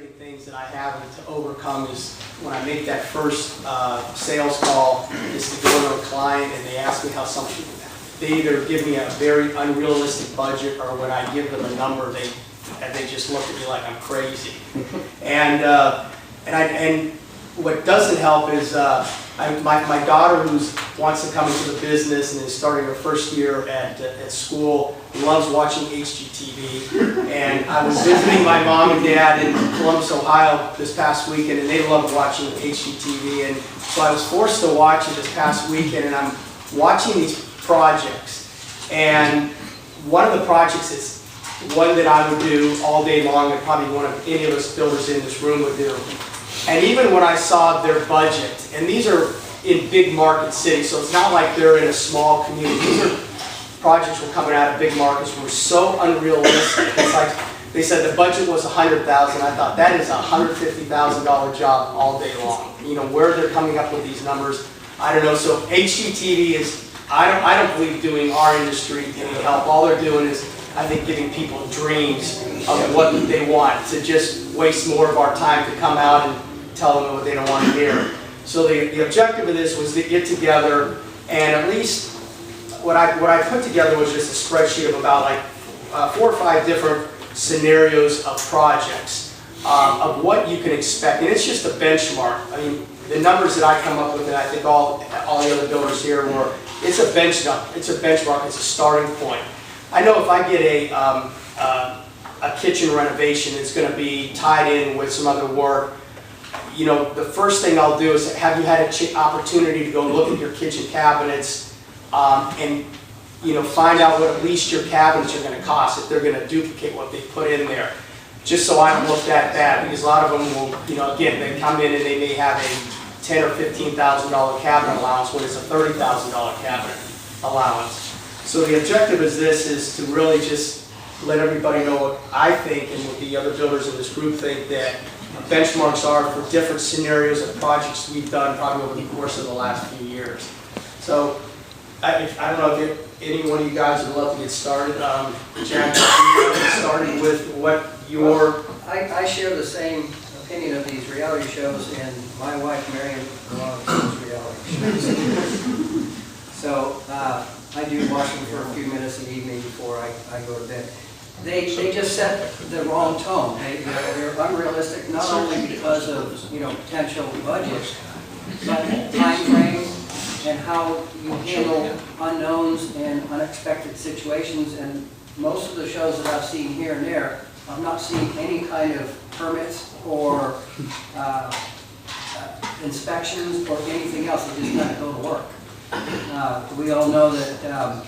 Things that I have to overcome is when I make that first sales call is to go to a client and they ask me how something, they either give me a very unrealistic budget, or when I give them a number, they just look at me like I'm crazy. And what doesn't help is my daughter, who wants to come into the business and is starting her first year at school, loves watching HGTV. And I was visiting my mom and dad in Columbus, Ohio this past weekend, and they love watching HGTV. And so I was forced to watch it this past weekend, and I'm watching these projects. And one of the projects is one that I would do all day long, and probably one of any of us builders in this room would do. And even when I saw their budget, and these are in big market cities, so it's not like they're in a small community. These are projects were coming out of big markets were so unrealistic. It's like they said the budget was $100,000. I thought that is a $150,000 job all day long. You know, where they're coming up with these numbers, I don't know. So HGTV is, I don't believe doing our industry any help. All they're doing is, I think, giving people dreams of what they want, to just waste more of our time to come out and tell them what they don't want to hear. So the objective of this was to get together, and at least what I put together was just a spreadsheet of about like 4 or 5 different scenarios of projects, of what you can expect. And it's just a benchmark. I mean, the numbers that I come up with, and I think all the other builders here were, it's a benchmark, it's a starting point. I know if I get a kitchen renovation, it's going to be tied in with some other work. You know, the first thing I'll do is, have you had an opportunity to go look at your kitchen cabinets and, you know, find out what at least your cabinets are going to cost, if they're going to duplicate what they put in there, just so I don't look that bad, because a lot of them will, you know, again, they come in and they may have a $10,000 or $15,000 cabinet allowance when it's a $30,000 cabinet allowance. So the objective is to really just let everybody know what I think and what the other builders in this group think that benchmarks are for different scenarios of projects we've done probably over the course of the last few years. So I don't know if any one of you guys would love to get started. Jack, you want to get started with what your... I share the same opinion of these reality shows, and my wife Marion loves those reality shows. So I do watch them for a few minutes in the evening before I go to bed. They just set the wrong tone. They're unrealistic, not only because of, you know, potential budgets, but time frame and how you handle unknowns and unexpected situations. And most of the shows that I've seen here and there, I've not seen any kind of permits or inspections or anything else. They just kind of go to work. We all know that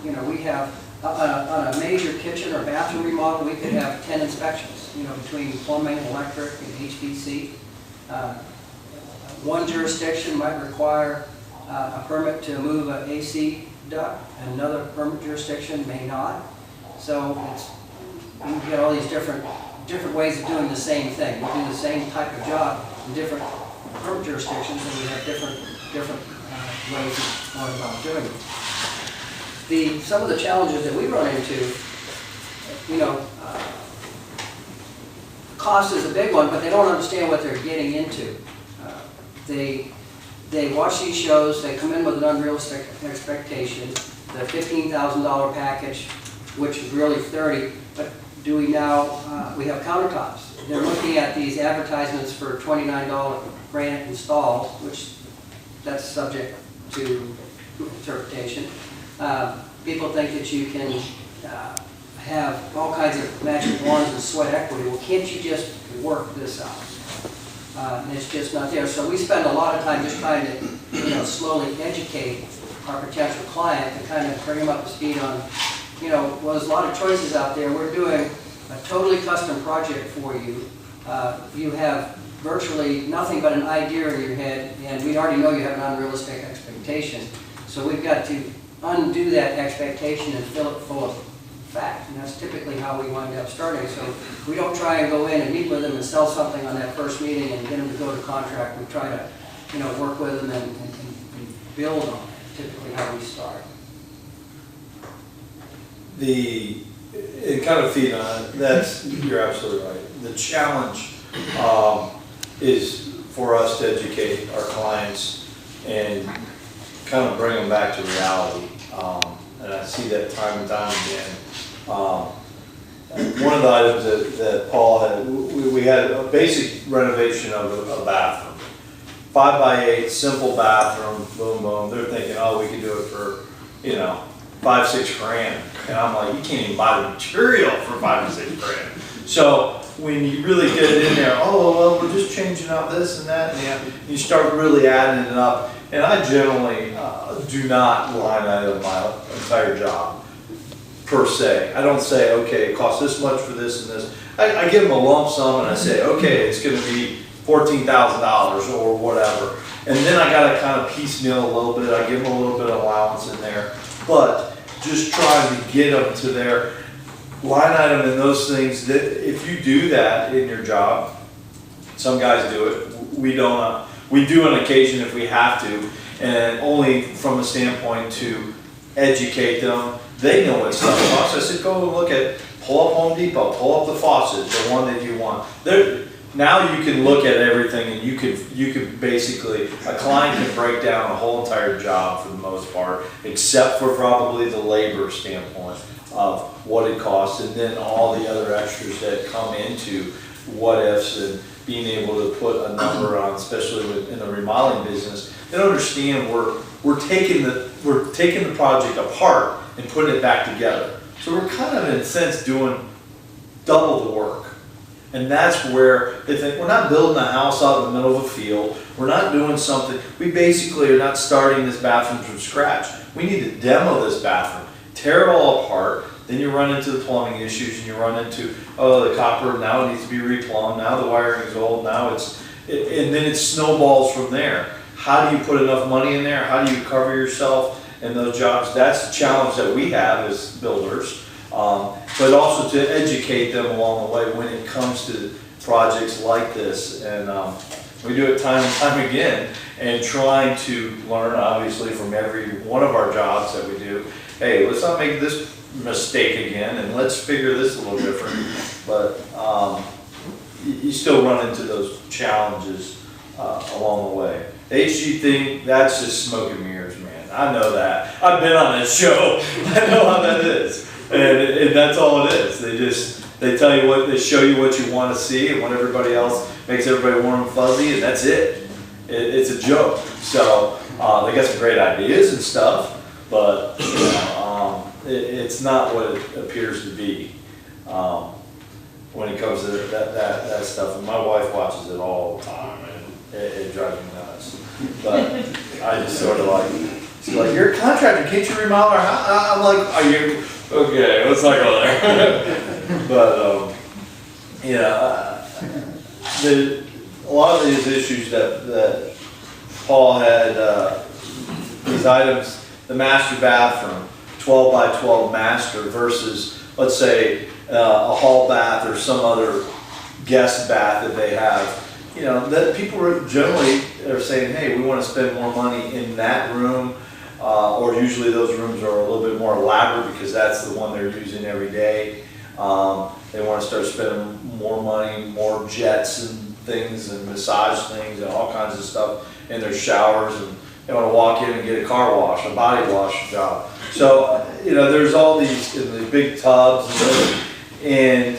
you know, we have on a major kitchen or bathroom remodel, we could have 10 inspections, you know, between plumbing, electric, and HVAC. One jurisdiction might require a permit to move an AC duct, and another permit jurisdiction may not. So you get all these different ways of doing the same thing. We do the same type of job in different permit jurisdictions, and we have different ways of going about doing it. Some of the challenges that we run into, you know, cost is a big one, but they don't understand what they're getting into. They watch these shows, they come in with an unrealistic expectation, the $15,000 package, which is really $30,000, but do we now, we have countertops. They're looking at these advertisements for $29 granite installs, which that's subject to interpretation. People think that you can have all kinds of magic wands and sweat equity. Well, can't you just work this out? And it's just not there. So we spend a lot of time just trying to, you know, slowly educate our potential client to kind of bring them up to speed on, you know, well, there's a lot of choices out there. We're doing a totally custom project for you. You have virtually nothing but an idea in your head, and we already know you have an unrealistic expectation. So we've got to undo that expectation and fill it full of fact. And that's typically how we wind up starting. So we don't try and go in and meet with them and sell something on that first meeting and get them to go to contract. We try to, you know, work with them and build on it. Typically how we start. It kind of feed on it. You're absolutely right. The challenge is for us to educate our clients and kind of bring them back to reality. And I see that time and time again. One of the items that Paul had, we had a basic renovation of a bathroom. 5x8, simple bathroom, boom, boom. They're thinking, oh, we could do it for, you know, 5-6 grand. And I'm like, you can't even buy the material for 5 to 6 grand. So when you really get it in there, oh, well, we're just changing out this and that, and you start really adding it up. And I generally do not line item my entire job, per se. I don't say, okay, it costs this much for this and this. I give them a lump sum and I say, okay, it's going to be $14,000 or whatever. And then I got to kind of piecemeal a little bit. I give them a little bit of allowance in there. But just trying to get them to their line item and those things, that if you do that in your job, some guys do it. We don't. We do on occasion if we have to, and only from a standpoint to educate them. They know what stuff costs. I said, go and look at, pull up Home Depot, pull up the faucet, the one that you want. Now you can look at everything, and you could basically, a client can break down a whole entire job for the most part, except for probably the labor standpoint of what it costs, and then all the other extras that come into what ifs and being able to put a number on, especially in the remodeling business. They don't understand we're taking the project apart and putting it back together. So we're kind of in a sense doing double the work. And that's where they think we're not building a house out in the middle of a field. We're not doing something. We basically are not starting this bathroom from scratch. We need to demo this bathroom, tear it all apart. Then you run into the plumbing issues, and you run into, oh, the copper now needs to be replumbed. Now the wiring is old. Now and then it snowballs from there. How do you put enough money in there? How do you cover yourself in those jobs? That's the challenge that we have as builders. But also to educate them along the way when it comes to projects like this. And we do it time and time again, and trying to learn, obviously, from every one of our jobs that we do. Hey, let's not make this mistake again, and let's figure this a little different. But you still run into those challenges along the way. The HG thing, that's just smoke and mirrors, man. I know that. I've been on this show. I know how that is. And that's all it is. They tell you what, they show you what you want to see, and what everybody else makes everybody warm and fuzzy, and that's it. It's a joke. So they got some great ideas and stuff, but you know, it's not what it appears to be when it comes to that stuff. And my wife watches it all the time, and it drives me nuts. But I just sort of like, she's like, "You're a contractor, can't you remodel our house?" I'm like, "Are you?" Okay, let's not go there. But yeah, a lot of these issues that Paul had, these items, the master bathroom, 12 by 12 master versus, let's say, a hall bath or some other guest bath that they have. You know, that people are generally are saying, hey, we want to spend more money in that room. Or usually those rooms are a little bit more elaborate because that's the one they're using every day. They want to start spending more money, more jets and things and massage things and all kinds of stuff in their showers, and they want to walk in and get a car wash, a body wash job. So, you know, there's all these in the big tubs and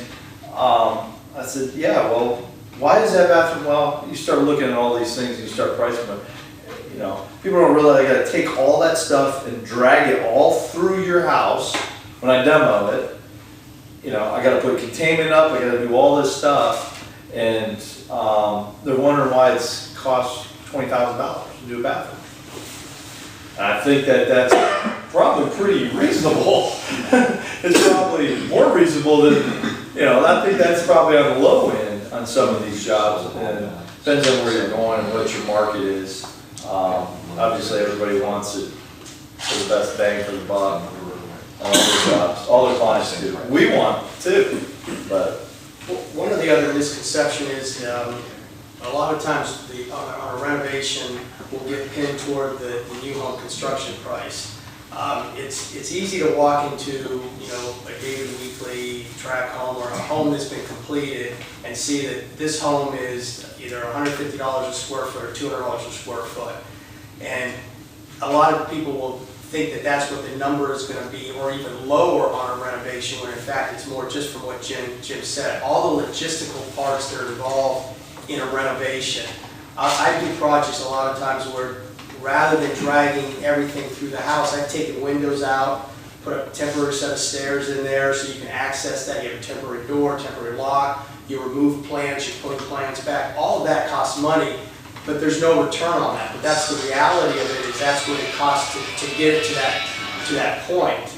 I said, yeah, well, why is that bathroom? Well, you start looking at all these things and you start pricing them. You know, people don't realize I got to take all that stuff and drag it all through your house when I demo it. You know, I got to put containment up, I got to do all this stuff, and they're wondering why it's cost $20,000 to do a bathroom. And I think that's probably pretty reasonable. It's probably more reasonable than, you know, I think that's probably on the low end on some of these jobs, and depends on where you're going and what your market is. Obviously, everybody wants it for the best bang for the buck on all their jobs. All their clients do. We want too, but one of the other misconceptions is a lot of times on a renovation will get pinned toward the new home construction price. It's easy to walk into, you know, a David Weekly track home or a home that's been completed and see that this home is either $150 a square foot or $200 a square foot. And a lot of people will think that that's what the number is going to be, or even lower on a renovation, when in fact it's more just from what Jim said. All the logistical parts that are involved in a renovation. I do projects a lot of times where rather than dragging everything through the house, I've taken windows out, put a temporary set of stairs in there so you can access that. You have a temporary door, temporary lock, you remove plants, you put plants back. All of that costs money, but there's no return on that. But that's the reality of it, is that's what it costs to get it to that point.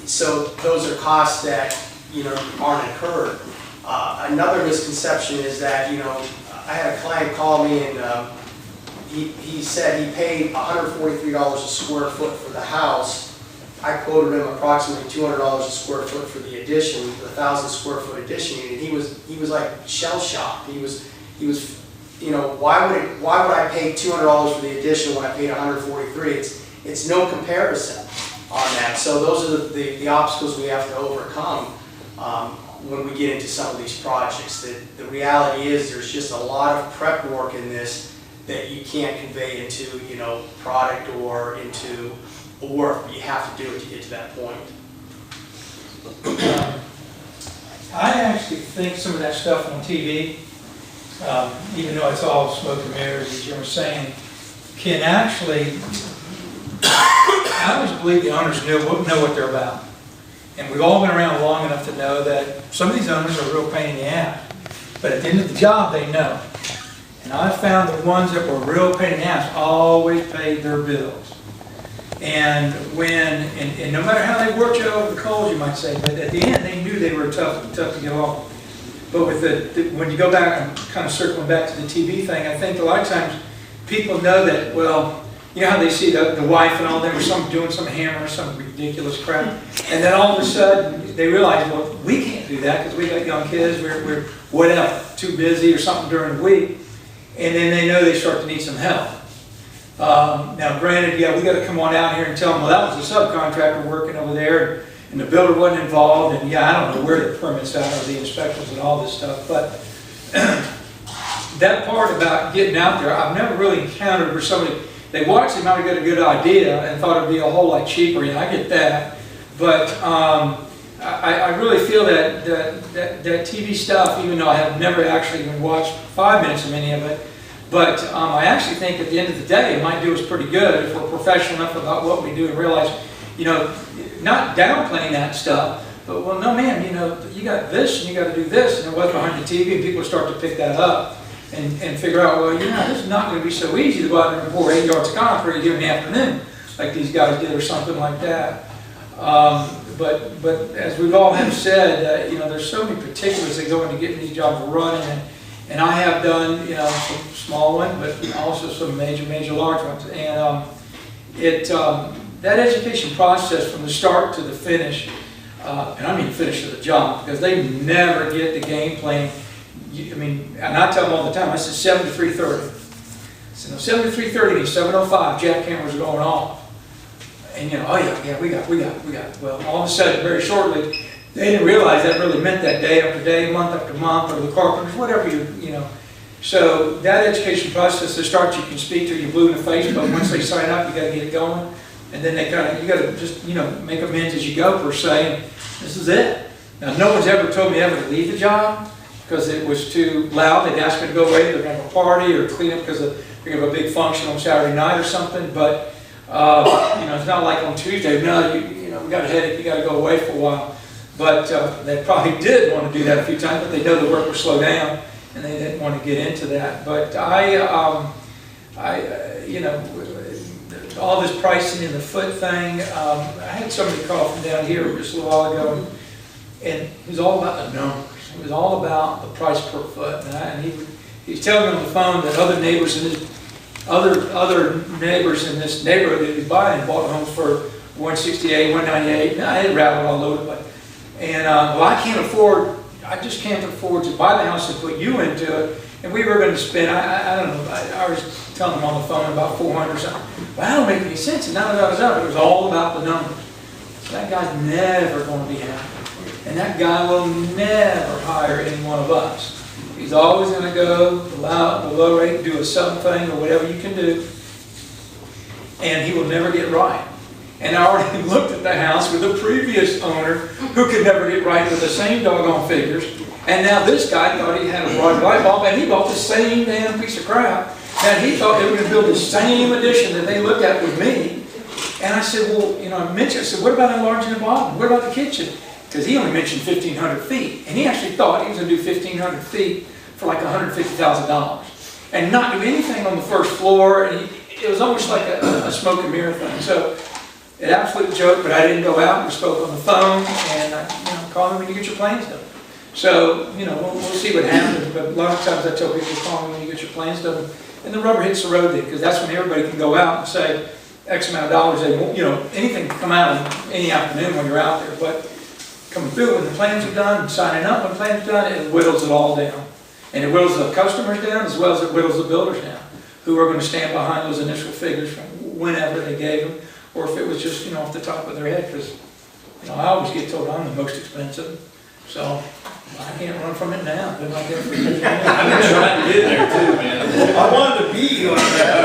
So those are costs that, you know, aren't incurred. Another misconception is that, you know, I had a client call me and he said he paid $143 a square foot for the house. I quoted him approximately $200 a square foot for the addition, the 1,000 square foot addition unit. He was like shell shocked. He was, you know, why would I pay $200 for the addition when I paid $143? It's no comparison on that. So those are the obstacles we have to overcome when we get into some of these projects. The reality is there's just a lot of prep work in this that you can't convey into, you know, product or into work. You have to do it to get to that point. I actually think some of that stuff on TV, even though it's all smoke and mirrors, as you were saying, can actually, I always believe the owners know what they're about. And we've all been around long enough to know that some of these owners are a real pain in the ass. But at the end of the job, they know. And I found the ones that were real pain in the ass always paid their bills. And and no matter how they worked you over the coals, you might say, but at the end they knew they were tough to get off. But with when you go back and kind of circling back to the TV thing, I think a lot of times people know that, well, you know how they see the wife and all them or doing some hammer or some ridiculous crap, and then all of a sudden they realize, well, we can't do that because we got young kids, we're whatever, too busy or something during the week. And then they know they start to need some help. Now, granted, yeah, we got to come on out here and tell them, well, that was a subcontractor working over there, and the builder wasn't involved, and yeah, I don't know where the permits are, or the inspectors and all this stuff, but that part about getting out there, I've never really encountered where somebody, they watched it, might have got a good idea and thought it'd be a whole lot cheaper. Yeah, I get that, but I really feel that TV stuff, even though I have never actually even watched 5 minutes of any of it, but I actually think at the end of the day it might do us pretty good if we're professional enough about what we do and realize, you know, not downplaying that stuff, but well, no man, you know, you got this and you got to do this, and it was behind the TV, and people start to pick that up and figure out, well, you know, this is not going to be so easy to go out there and pour 8 yards of concrete here in the afternoon like these guys did or something like that. But as we've all have said, you know, there's so many particulars that go into getting these jobs running, and I have done, you know, some small ones, but also some major large ones. And that education process from the start to the finish, and I mean finish of the job, because they never get the game plan. I mean, and I tell them all the time, I said 7 to 3:30. So 7 to 3:30 means 7:05, jackhammers are going off. And you know, oh yeah, we got. Well, all of a sudden, very shortly, they didn't realize that really meant that day after day, month after month, or the carpenters, whatever you know. So that education process, the start you can speak to, you blue in the face, but once they sign up, you got to get it going, and then they kind of, you got to just, you know, make amends as you go per se. And this is it. Now, no one's ever told me ever to leave the job because it was too loud. They'd ask me to go away. They're going to have a party or clean up because they're going to have a big function on Saturday night or something, but. You know, it's not like on Tuesday, no, you know, we got a headache, you got to go away for a while. But they probably did want to do that a few times, but they know the work will slow down, and they didn't want to get into that. But you know, all this pricing in the foot thing, I had somebody call from down here just a little while ago, and it was all about the numbers. It was all about the price per foot. And he was telling me on the phone that other neighbors in his other neighbors in this neighborhood that he's buying bought homes for $168, $198. I had rattled all over, but and well, I can't afford I just can't afford to buy the house and put you into it. And we were going to spend, I don't know, I was telling him on the phone about 400 or something. Well, that don't make any sense. And it was all about the numbers. So that guy's never going to be happy. And that guy will never hire any one of us. He's always going to go the low rate, do a something or whatever you can do. And he will never get right. And I already looked at the house with the previous owner who could never get right with the same doggone figures. And now this guy thought he had a broad light bulb, and he bought the same damn piece of crap. And he thought they were going to build the same addition that they looked at with me. And I said, well, you know, I said, what about enlarging the bottom? What about the kitchen? Because he only mentioned 1,500 feet. And he actually thought he was going to do 1,500 feet for like $150,000. And not do anything on the first floor. And it was almost like a smoke and mirror thing. So, an absolute joke, but I didn't go out. We spoke on the phone, and I call me when you get your plans done. So, we'll see what happens. But a lot of times I tell people, call me when you get your plans done. And the rubber hits the road then, because that's when everybody can go out and say X amount of dollars. They won't, anything can come out in any afternoon when you're out there. But coming through when the plans are done and signing up when the plans are done, it whittles it all down. And it whittles the customers down as well as it whittles the builders down, who are going to stand behind those initial figures from whenever they gave them, or if it was just, off the top of their head, because, I always get told I'm the most expensive, so I can't run from it now. Been like that for years. I've been trying to get there too, man. I wanted to be like that.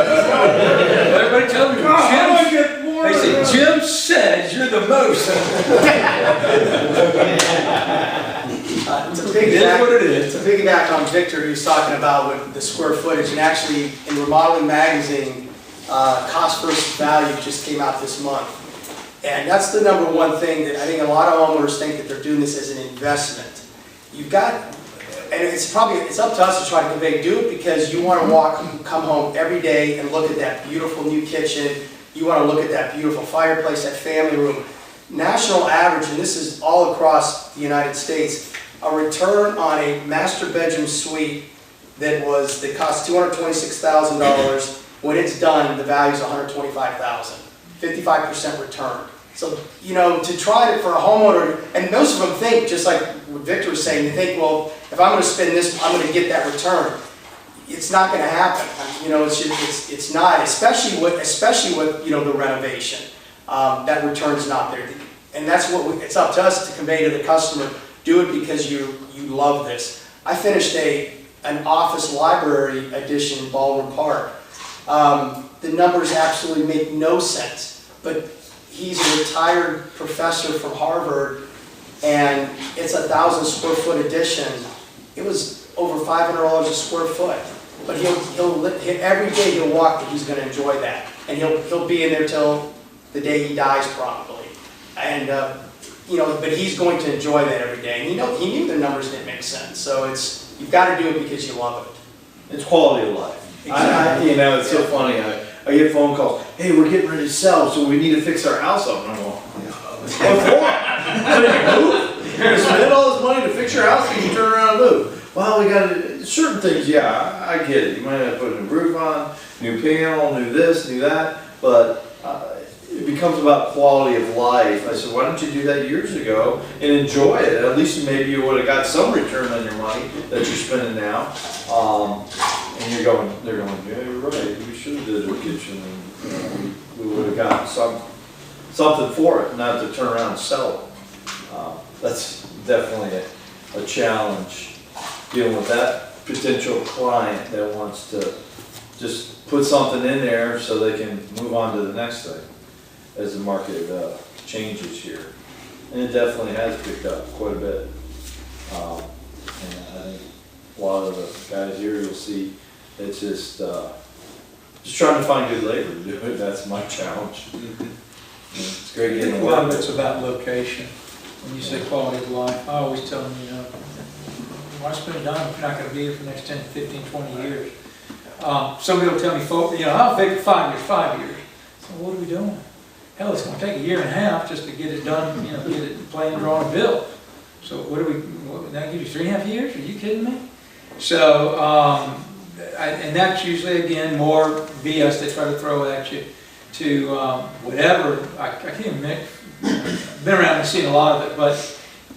Everybody tells me, I get more. they say, Jim says you're the most. To piggyback on Victor, who's talking about with the square footage, and actually in Remodeling Magazine, cost versus value just came out this month. And that's the number one thing that I think a lot of homeowners think that they're doing this as an investment. You've got, and it's up to us to try to convey, do it because you want to come home every day and look at that beautiful new kitchen. You want to look at that beautiful fireplace, that family room. National average, and this is all across the United States, a return on a master bedroom suite that cost $226,000. When it's done, the value is $125,000, 55% return. So, to try to, for a homeowner, and most of them think, just like what Victor was saying, they think, well, if I'm going to spend this, I'm going to get that return. It's not going to happen. It's not, especially with the renovation. That return is not there. And that's it's up to us to convey to the customer, do it because you love this. I finished an office library addition in Baldwin Park. The numbers absolutely make no sense, but he's a retired professor from Harvard, and it's 1,000 square foot addition. It was over $500 a square foot, but every day he'll walk, but he's going to enjoy that, and he'll be in there till the day he dies probably, and but he's going to enjoy that every day. And he knew the numbers didn't make sense, so you've got to do it because you love it. It's quality of life. Exactly. It's so funny. I get phone calls. Hey, we're getting ready to sell, so we need to fix our house up. And I'm going, what for? You're going to spend all this money to fix your house and you turn around and move. Well, we got certain things. Yeah, I get it. You might have to put a new roof on, new panel, new this, new that, but it becomes about quality of life. I said, why don't you do that years ago and enjoy it? At least maybe you would have got some return on your money that you're spending now. And they're going, yeah, you're right. We should have did a kitchen, and we would have gotten something for it, not to turn around and sell it. That's definitely a challenge dealing with that potential client that wants to just put something in there so they can move on to the next thing as the market changes here. And it definitely has picked up quite a bit. And I think a lot of the guys here you'll see, it's just trying to find good labor to do it. That's my challenge. It's great getting a lot of it's about location. When you say quality of life, I always tell them, why spend time if you're not going to be here for the next 10, 15, 20 years? Somebody will tell me, I'll take 5 years. So what are we doing? Hell, it's going to take a year and a half just to get it done, get it planned, drawn, and built. So that gives you 3.5 years? Are you kidding me? So, and that's usually, again, more BS they try to throw at you to whatever. I can't even been around and seen a lot of it, but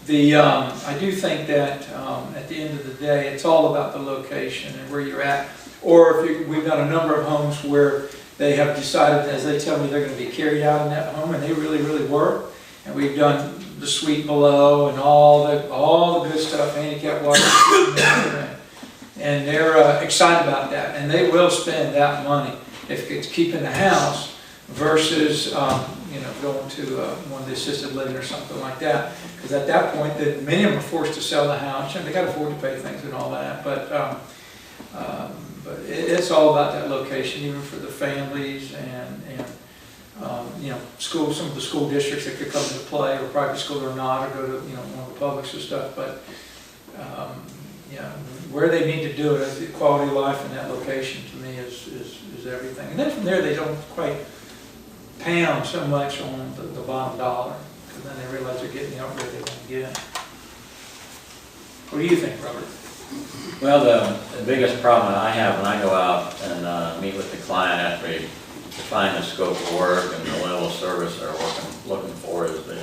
I do think that at the end of the day, it's all about the location and where you're at. Or if we've got a number of homes where they have decided, as they tell me, they're going to be carried out in that home, and they really, really work. And we've done the suite below and all the good stuff, handicap water, and they're excited about that. And they will spend that money if it's keeping the house versus going to one of the assisted living or something like that. Because at that point, many of them are forced to sell the house, and they got to afford to pay things and all that. But it's all about that location, even for the families and school. Some of the school districts that could come into play, or private school or not, or go to one of the publics or stuff. But where they need to do it, the quality of life in that location to me is everything. And then from there, they don't quite pound so much on the bottom dollar, because then they realize they're getting the upgrade they want to get. What do you think, Robert? Well, the biggest problem that I have when I go out and meet with the client after we define the scope of work and the level of service they're looking for is the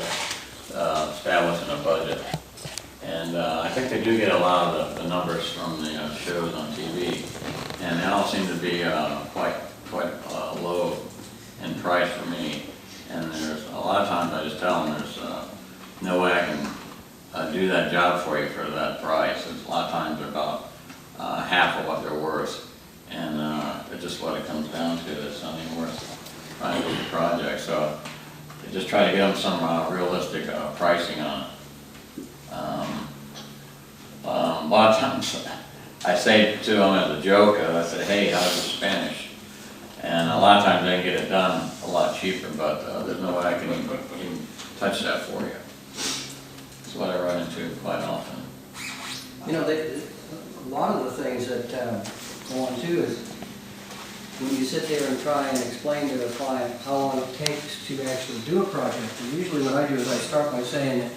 establishing a budget. And I think they do get a lot of the numbers from the shows on TV, and they all seem to be quite low in price for me. And there's a lot of times I just tell them there's no way I can do that job for you for that price. It's a lot of times they're about half of what they're worth, and it's just what it comes down to. It's not even worth trying to do the project. So I just try to get them some realistic pricing on it. A lot of times I say to them as a joke, I say, hey, how's the Spanish? And a lot of times they can get it done a lot cheaper, but there's no way I can even touch that for you. That's what I run into quite often. A lot of the things that go on too is when you sit there and try and explain to the client how long it takes to actually do a project. And usually what I do is I start by saying that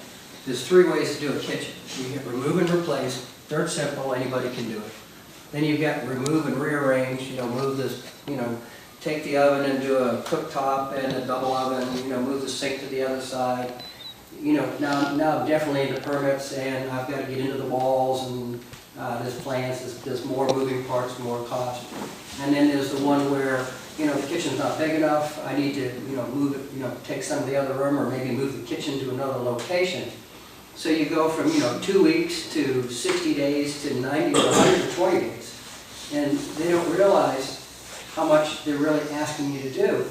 there's 3 ways to do a kitchen. You get remove and replace. Third simple, anybody can do it. Then you've got remove and rearrange, move this, take the oven and do a cooktop and a double oven, move the sink to the other side. Now I'm definitely into permits, and I've got to get into the walls, and there's plans, there's more moving parts, more cost. And then there's the one where, the kitchen's not big enough, I need to, move it, take some of the other room, or maybe move the kitchen to another location. So you go from, 2 weeks to 60 days to 90 to 120 days. And they don't realize how much they're really asking you to do.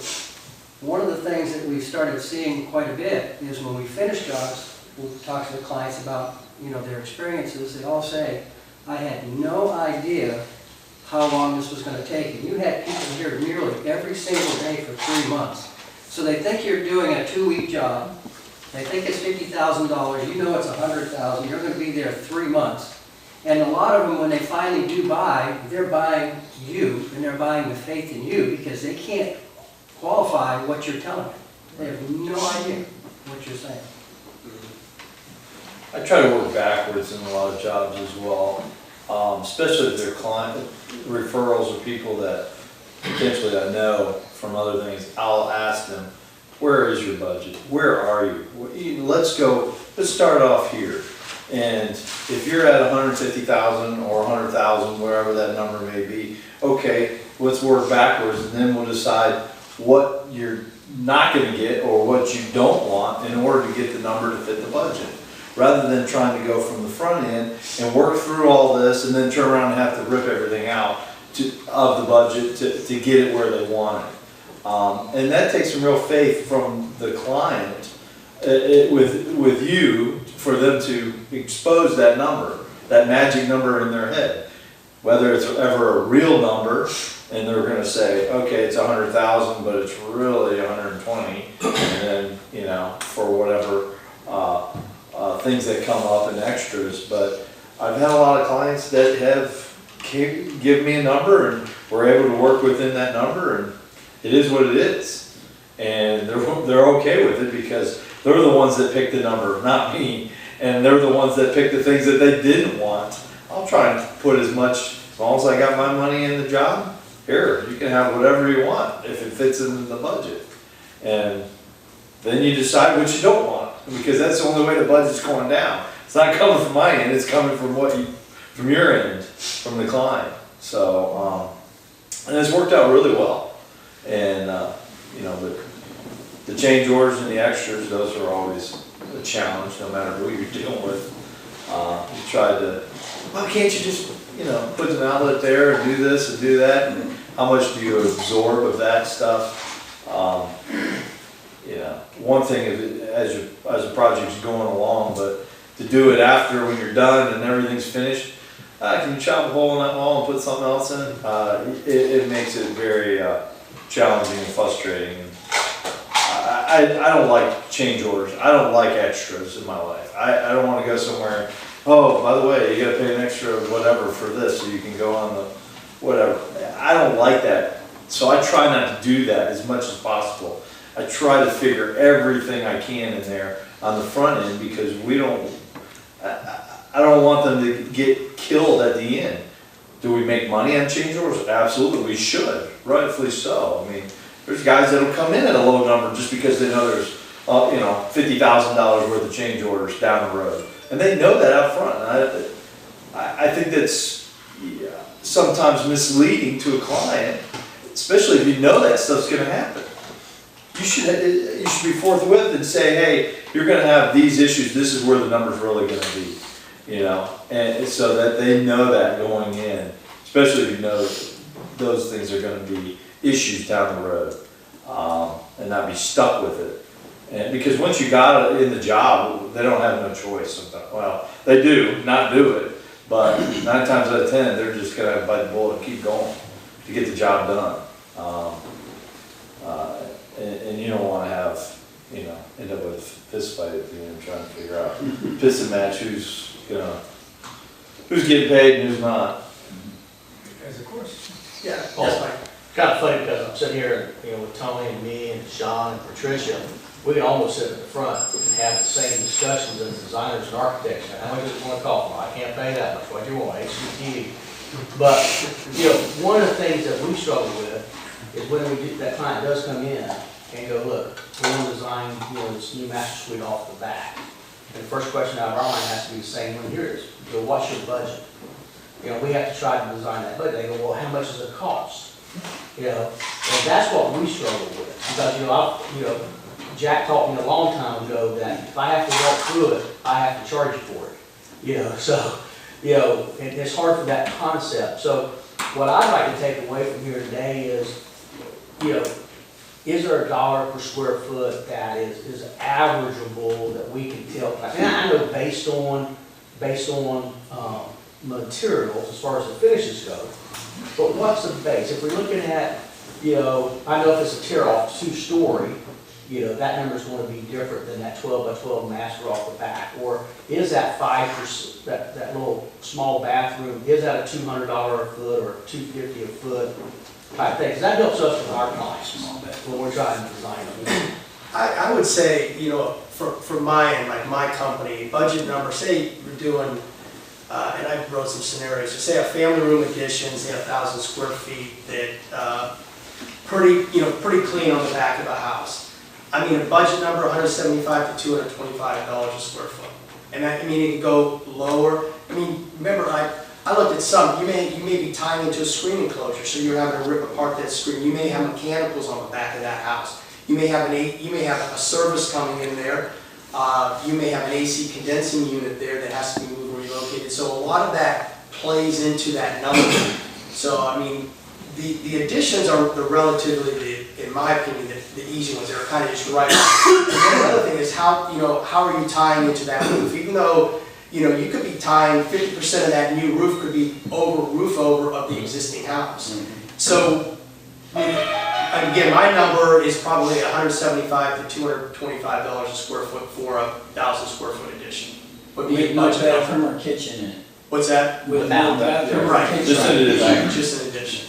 One of the things that we've started seeing quite a bit is when we finish jobs, we'll talk to the clients about, their experiences. They all say, I had no idea how long this was going to take. And you had people here nearly every single day for 3 months. So they think you're doing a 2-week job. They think it's $50,000, you know it's $100,000, you're going to be there 3 months. And a lot of them, when they finally do buy, they're buying you, and they're buying the faith in you, because they can't qualify what you're telling them. They have no idea what you're saying. I try to work backwards in a lot of jobs as well, especially if they're client referrals or people that potentially I know from other things. I'll ask them, where is your budget? Where are you? Let's start off here. And if you're at 150,000 or 100,000, wherever that number may be, okay, let's work backwards, and then we'll decide what you're not going to get or what you don't want in order to get the number to fit the budget. Rather than trying to go from the front end and work through all this and then turn around and have to rip everything out of the budget to get it where they want it. And that takes some real faith from the client with you for them to expose that number, that magic number in their head. Whether it's ever a real number and they're going to say, okay, it's 100,000, but it's really 120, and then, for whatever things that come up and extras. But I've had a lot of clients that have given me a number, and we're able to work within that number, and it is what it is. And they're okay with it because they're the ones that picked the number, not me. And they're the ones that picked the things that they didn't want. I'll try and put as long as I got my money in the job, here, you can have whatever you want if it fits into the budget. And then you decide what you don't want, because that's the only way the budget's going down. It's not coming from my end, it's coming from from your end, from the client. So, and it's worked out really well. And, you know, the change orders and the extras, those are always a challenge, no matter who you're dealing with. You try to, well, can't you just, you know, put an outlet there and do this and do that? And how much do you absorb of that stuff? You know, one thing is as a project's going along, but to do it after when you're done and everything's finished, can you chop a hole in that wall and put something else in? It makes it very challenging and frustrating. I don't like change orders. I don't like extras in my life. I don't want to go somewhere, oh, by the way, you gotta pay an extra whatever for this so you can go on the whatever. I don't like that. So I try not to do that as much as possible. I try to figure everything I can in there on the front end, because I don't want them to get killed at the end. Do we make money on change orders? Absolutely, we should, rightfully so. I mean, there's guys that'll come in at a low number just because they know there's, you know, $50,000 worth of change orders down the road, and they know that up front. I think that's sometimes misleading to a client, especially if you know that stuff's going to happen. You should be forthwith and say, hey, you're going to have these issues. This is where the number's really going to be, you know, and so that they know that going in, especially if you know those things are going to be issues down the road, and not be stuck with it. And because once you got it in the job, they don't have no choice sometimes. Well, they do not do it, but 9 times out of 10, they're just going to bite the bullet and keep going to get the job done. And you don't want to have, you know, end up with a fist fight at the end, trying to figure out, piston match who's getting paid and who's not. As of course. Yeah, Well, that's fine. It's kind of funny because I'm sitting here, you know, with Tony and me and Sean and Patricia. We can almost sit at the front and have the same discussions as designers and architects. How much does it want to cost? Well, I can't pay that much. What do you want? HCTV. But, you know, one of the things that we struggle with is when that client does come in and go, look, we want to design, you know, this new master suite off the bat. And the first question out of our mind has to be the same one. Here it is. So what's your budget? You know, we have to try to design that budget. They go, well, how much does it cost? You know, and that's what we struggle with. Because, you know, Jack taught me a long time ago that if I have to walk through it, I have to charge you for it. You know, so, you know, it's hard for that concept. So what I'd like to take away from here today is, you know, is there $1 per square foot that is averageable that we can tell? And I know based on materials as far as the finishes go, but what's the base? If we're looking at, you know, I know if it's a tear-off 2-story, you know, that number is going to be different than that 12 by 12 master off the back. Or is that 5%, that little small bathroom, is that a $200 a foot or $250 a foot type thing? Because that helps us with our clients when we're trying to design them. I would say, you know, for my end, like my company, budget number, say we're doing, and I wrote some scenarios, so say a family room addition, say 1,000 square feet, that pretty clean on the back of a house. I mean, a budget number, $175 to $225 a square foot. And I mean, it could go lower. I mean, remember, I looked at some, you may be tying into a screen enclosure, so you're having to rip apart that screen. You may have mechanicals on the back of that house. You may have a service coming in there. You may have an AC condensing unit there that has to be moved or relocated. So a lot of that plays into that number. So I mean, the additions are the relatively, in my opinion, the easy ones that are kind of just right. And then the other thing is how are you tying into that roof? Even though, you know, you could be tying 50% of that new roof could be roof over of the existing house. So, again, my number is probably $175 to $225 a square foot for a 1,000 square foot addition. Would be With no bathroom or kitchen in it. What's that? With no bathroom or Right. kitchen. Just an addition. Just an addition.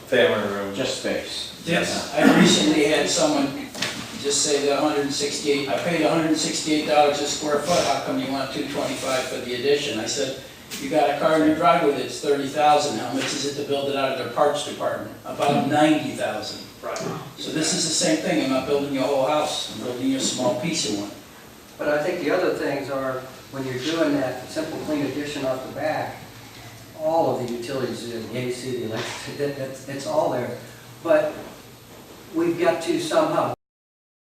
Family room. Just space. Yes. I recently had someone just say that I paid $168 a square foot, how come you want $225 for the addition? I said, You got a car in your driveway that's 30,000, how much is it to build it out of their parts department? About 90,000. Right. So this is the same thing, I'm not building you a whole house, I'm building you a small piece of one. But I think the other things are, when you're doing that simple clean addition off the back, all of the utilities, the AC, the electric, it's all there. But we've got to somehow